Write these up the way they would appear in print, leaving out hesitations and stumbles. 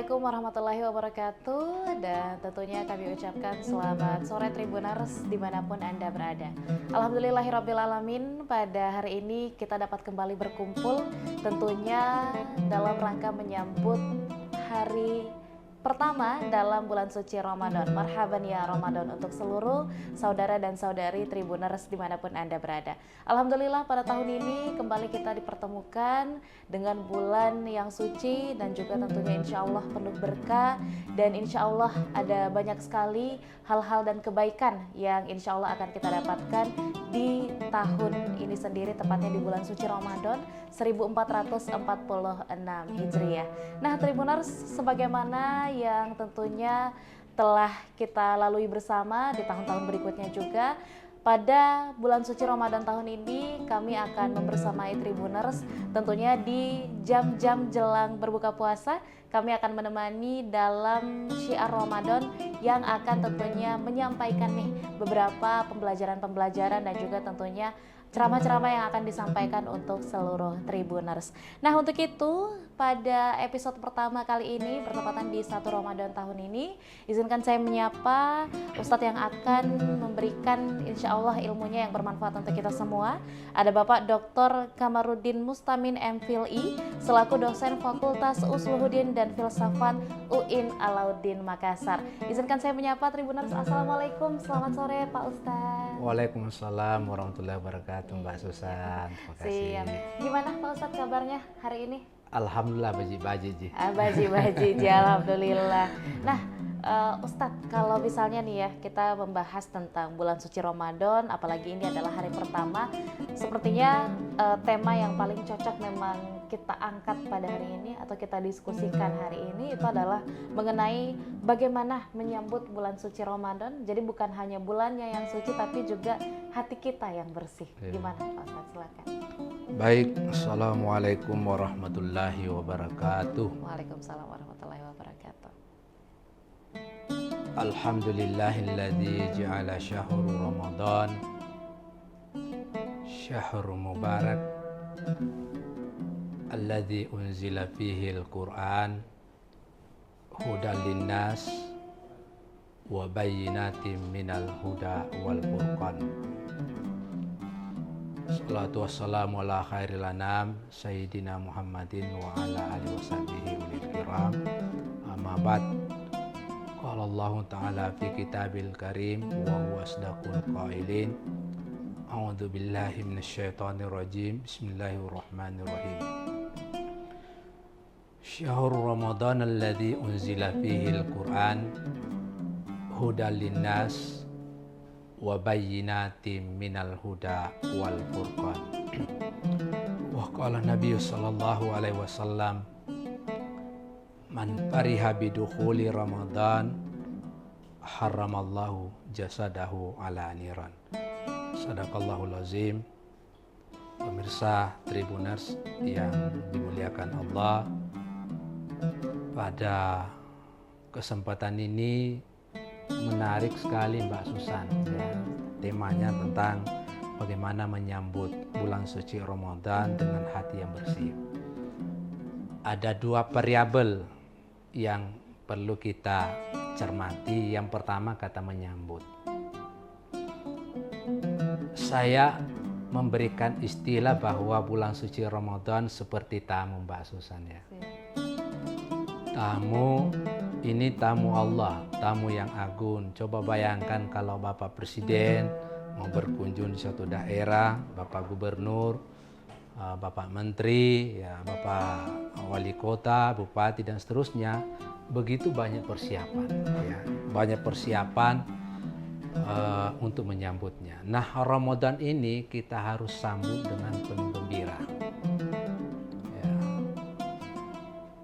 Assalamualaikum warahmatullahi wabarakatuh. Dan tentunya kami ucapkan selamat sore Tribuners dimanapun Anda berada. Alhamdulillahirrabbilalamin, pada hari ini kita dapat kembali berkumpul tentunya dalam rangka menyambut hari pertama dalam bulan suci Ramadan. Marhaban ya Ramadan untuk seluruh saudara dan saudari Tribuners dimanapun Anda berada. Alhamdulillah pada tahun ini kembali kita dipertemukan dengan bulan yang suci dan juga tentunya insya Allah penuh berkah, dan insya Allah ada banyak sekali hal-hal dan kebaikan yang insya Allah akan kita dapatkan di tahun ini sendiri, tepatnya di bulan suci Ramadan 1446 Hijriah. Nah Tribuners, sebagaimana yang tentunya telah kita lalui bersama di tahun-tahun berikutnya juga, pada bulan suci Ramadan tahun ini kami akan membersamai Tribuners tentunya di jam-jam jelang berbuka puasa. Kami akan menemani dalam syiar Ramadan yang akan tentunya menyampaikan nih beberapa pembelajaran-pembelajaran dan juga tentunya ceramah-ceramah yang akan disampaikan untuk seluruh Tribuners. Nah untuk itu pada episode pertama kali ini bertepatan di 1 Ramadan tahun ini, izinkan saya menyapa Ustadz yang akan memberikan insya Allah ilmunya yang bermanfaat untuk kita semua. Ada Bapak Dr. Kamarudin Mustamin MPhilI selaku dosen Fakultas Usluhuddin dan Filsafat UIN Alauddin Makassar. Izinkan saya menyapa Tribuners. Assalamualaikum, selamat sore Pak Ustadz. Waalaikumsalam warahmatullahi wabarakatuh Mbak Susan. Terima kasih. Siap. Gimana Pak Ustadz kabarnya hari ini? Alhamdulillah baji-baji. Baji-baji, alhamdulillah. Nah Ustadz, kalau misalnya nih ya kita membahas tentang bulan suci Ramadan, apalagi ini adalah hari pertama, sepertinya tema yang paling cocok memang kita angkat pada hari ini atau kita diskusikan hari ini itu adalah mengenai bagaimana menyambut bulan suci Ramadan. Jadi bukan hanya bulannya yang suci tapi juga hati kita yang bersih. Gimana Pak Ustadz, silakan. Baik, Assalamualaikum warahmatullahi wabarakatuh. Waalaikumsalam warahmatullahi wabarakatuh. Alhamdulillahilladzi ja'ala syahru Ramadan syahrul mubarak alladzi unzila fihi al-Qur'an hudan linnas wa bayyinatin minal huda wal furqan. Salatu wassalamu ala khairil anam Sayyidina Muhammadin wa ala alihi wa sahbihi ulil kiram. Amma ba'd. Qala Allah Ta'ala fi kitabil karim wa huwa asdaqul qailin. A'udzu billahi minasyaitonir rajim. Bismillahirrahmanirrahim. Syahrul Ramadan alladzi unzila fihi al-Qur'an hudan linnas wa bayyinatin minal huda wal furqan. Wa qala Nabi sallallahu alaihi wasallam, man fariha bidukhuli Ramadan haramallahu jasadahu ala niran. Sadaqallahul azim. Pemirsa Tribuners yang dimuliakan Allah, pada kesempatan ini menarik sekali Mbak Susan ya. Temanya tentang bagaimana menyambut bulan suci Ramadan dengan hati yang bersih. Ada dua variabel yang perlu kita cermati. Yang pertama kata menyambut. Saya memberikan istilah bahwa bulan suci Ramadan seperti tamu Mbak Susan ya. Tamu ini tamu Allah, tamu yang agung. Coba bayangkan kalau Bapak Presiden mau berkunjung di suatu daerah, Bapak Gubernur, Bapak Menteri, ya, Bapak Wali Kota, Bupati dan seterusnya. Begitu banyak persiapan, ya, banyak persiapan untuk menyambutnya. Nah, Ramadan ini kita harus sambut dengan penuh gembira.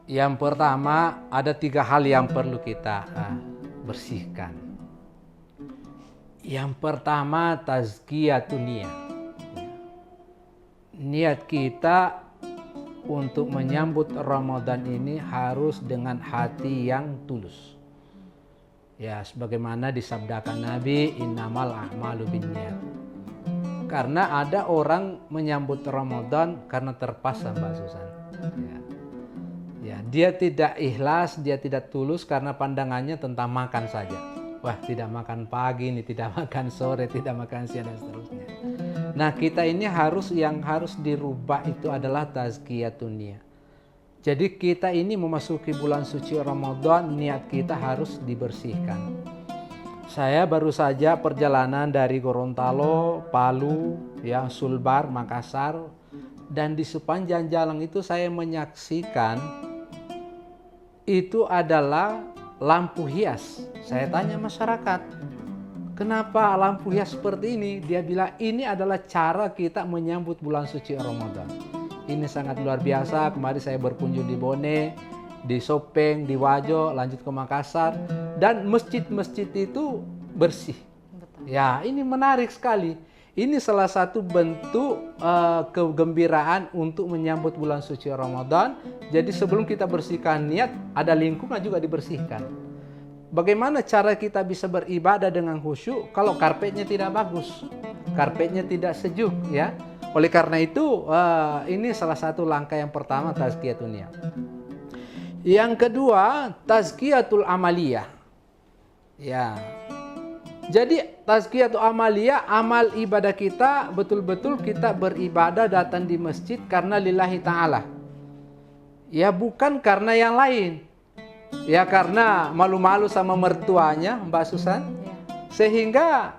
Yang pertama, ada 3 hal yang perlu kita bersihkan. Yang pertama, tazkiyatun niyat. Niat kita untuk menyambut Ramadan ini harus dengan hati yang tulus. Ya, sebagaimana disabdakan Nabi, innamal a'malu binniyat. Karena ada orang menyambut Ramadan karena terpaksa Mbak Susan. Ya. Ya, dia tidak ikhlas, dia tidak tulus karena pandangannya tentang makan saja. Wah, tidak makan pagi, ini tidak makan sore, tidak makan siang dan seterusnya. Nah, kita ini yang harus dirubah itu adalah tazkiyatun niyah. Jadi kita ini memasuki bulan suci Ramadan, niat kita harus dibersihkan. Saya baru saja perjalanan dari Gorontalo, Palu, ya, Sulbar, Makassar, dan di sepanjang jalan itu saya menyaksikan itu adalah lampu hias. Saya tanya masyarakat, kenapa lampu hias seperti ini? Dia bilang ini adalah cara kita menyambut bulan suci Ramadan. Ini sangat luar biasa. Kemarin saya berkunjung di Bone, di Sopeng, di Wajo, lanjut ke Makassar, dan masjid-masjid itu bersih. Betul. Ya, ini menarik sekali. Ini salah satu bentuk kegembiraan untuk menyambut bulan suci Ramadan. Jadi sebelum kita bersihkan niat, ada lingkungan juga dibersihkan. Bagaimana cara kita bisa beribadah dengan khusyuk kalau karpetnya tidak bagus, karpetnya tidak sejuk, ya? Oleh karena itu, ini salah satu langkah yang pertama, tazkiyatun niyah. Yang kedua, tazkiyatul amaliyah. Ya. Jadi tazkiyatul amaliyah, amal ibadah kita betul-betul kita beribadah datang di masjid karena lillahi ta'ala. Ya, bukan karena yang lain. Ya, karena malu-malu sama mertuanya, Mbak Susan. Sehingga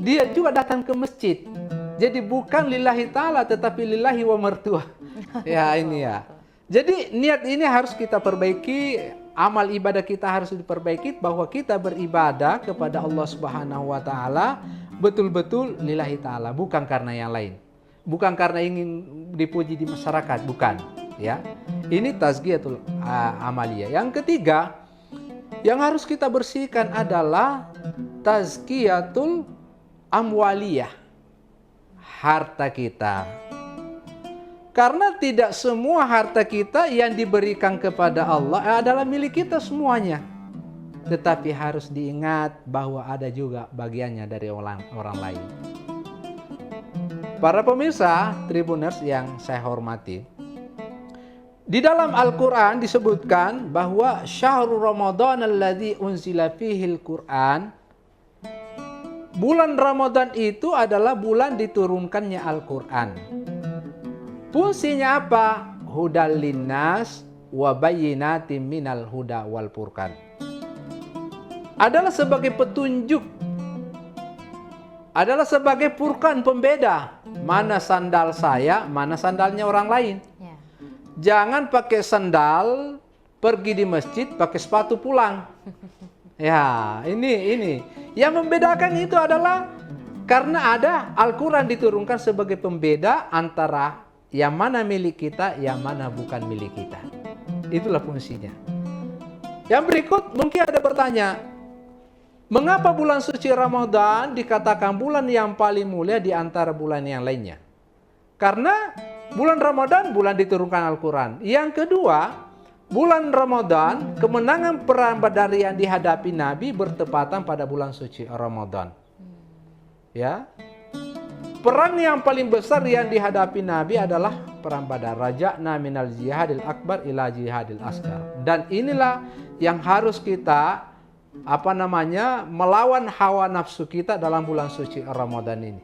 dia juga datang ke masjid. Jadi bukan lillahi ta'ala tetapi lillahi wa mertua. Ya, ini ya. Jadi niat ini harus kita perbaiki, amal ibadah kita harus diperbaiki bahwa kita beribadah kepada Allah Subhanahu wa taala betul-betul lillahi taala, bukan karena yang lain. Bukan karena ingin dipuji di masyarakat, bukan, ya. Ini tazkiyatul amaliyah. Yang ketiga yang harus kita bersihkan adalah tazkiyatul amwaliyah, harta kita. Karena tidak semua harta kita yang diberikan kepada Allah adalah milik kita semuanya. Tetapi harus diingat bahwa ada juga bagiannya dari orang lain. Para pemirsa Tribuners yang saya hormati, di dalam Al-Quran disebutkan bahwa syahrul Ramadan alladzi unzila fihil Quran, bulan Ramadan itu adalah bulan diturunkannya Al-Quran. Fungsinya apa? Hudal linnas wa bayyinatin minal huda wal furqan. Adalah sebagai petunjuk. Adalah sebagai furqan, pembeda. Mana sandal saya, mana sandalnya orang lain. Ya. Jangan pakai sandal pergi di masjid, pakai sepatu pulang. Ya, ini. Yang membedakan itu adalah karena ada Al-Quran diturunkan sebagai pembeda antara yang mana milik kita, yang mana bukan milik kita. Itulah fungsinya. Yang berikut mungkin ada bertanya, mengapa bulan suci Ramadan dikatakan bulan yang paling mulia di antara bulan yang lainnya? Karena bulan Ramadan bulan diturunkan Al-Quran. Yang kedua, bulan Ramadan, kemenangan perang Badar yang dihadapi Nabi bertepatan pada bulan suci Ramadan. Ya. Perang yang paling besar yang dihadapi Nabi adalah perang Badar. Raja'na minal jihadil akbar ila jihadil asgar. Dan inilah yang harus kita melawan hawa nafsu kita dalam bulan suci Ramadan ini.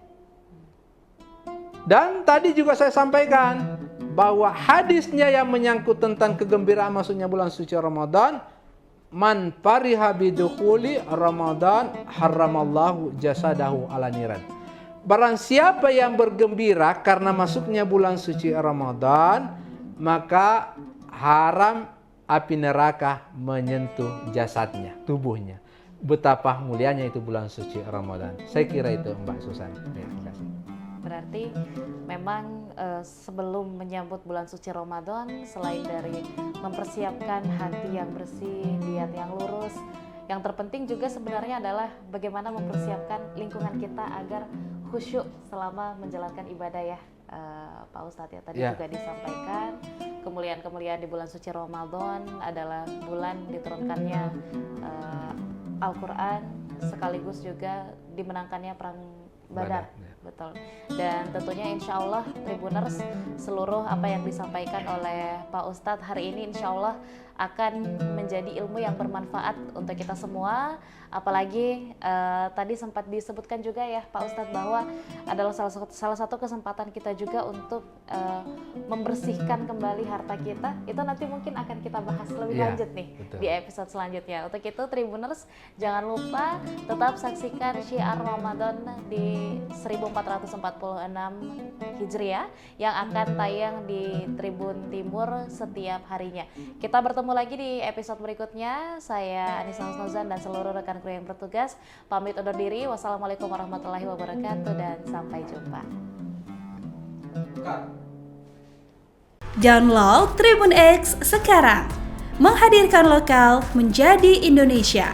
Dan tadi juga saya sampaikan bahwa hadisnya yang menyangkut tentang kegembiraan masuknya bulan suci Ramadan, man fariha bidukhuli Ramadan haramallahu jasadahu ala niran. Barang siapa yang bergembira karena masuknya bulan suci Ramadan, maka haram api neraka menyentuh jasadnya, tubuhnya. Betapa mulianya itu bulan suci Ramadan. Saya kira itu Mbak Susan. Terima kasih. Berarti memang sebelum menyambut bulan suci Ramadan, selain dari mempersiapkan hati yang bersih, niat yang lurus, yang terpenting juga sebenarnya adalah bagaimana mempersiapkan lingkungan kita agar khusyuk selama menjalankan ibadah ya, Pak Ustadz ya. Tadi juga disampaikan kemuliaan-kemuliaan di bulan suci Ramadan adalah bulan diturunkannya Al-Quran, sekaligus juga dimenangkannya perang Badar. betul. Dan tentunya insya Allah Tribuners, seluruh apa yang disampaikan oleh Pak Ustadz hari ini insya Allah akan menjadi ilmu yang bermanfaat untuk kita semua. Apalagi tadi sempat disebutkan juga ya Pak Ustadz bahwa adalah salah satu kesempatan kita juga untuk membersihkan kembali harta kita. Itu nanti mungkin akan kita bahas lebih lanjut nih, betul, di episode selanjutnya. Untuk itu Tribuners, jangan lupa tetap saksikan Syiar Ramadan di 1446 Hijriah yang akan tayang di Tribun Timur setiap harinya. Kita bertemu lagi di episode berikutnya. Saya Anissa Husnuzan dan seluruh rekan kru yang bertugas pamit undur diri. Wassalamualaikum warahmatullahi wabarakatuh dan sampai jumpa. Download Tribun X sekarang, menghadirkan lokal menjadi Indonesia.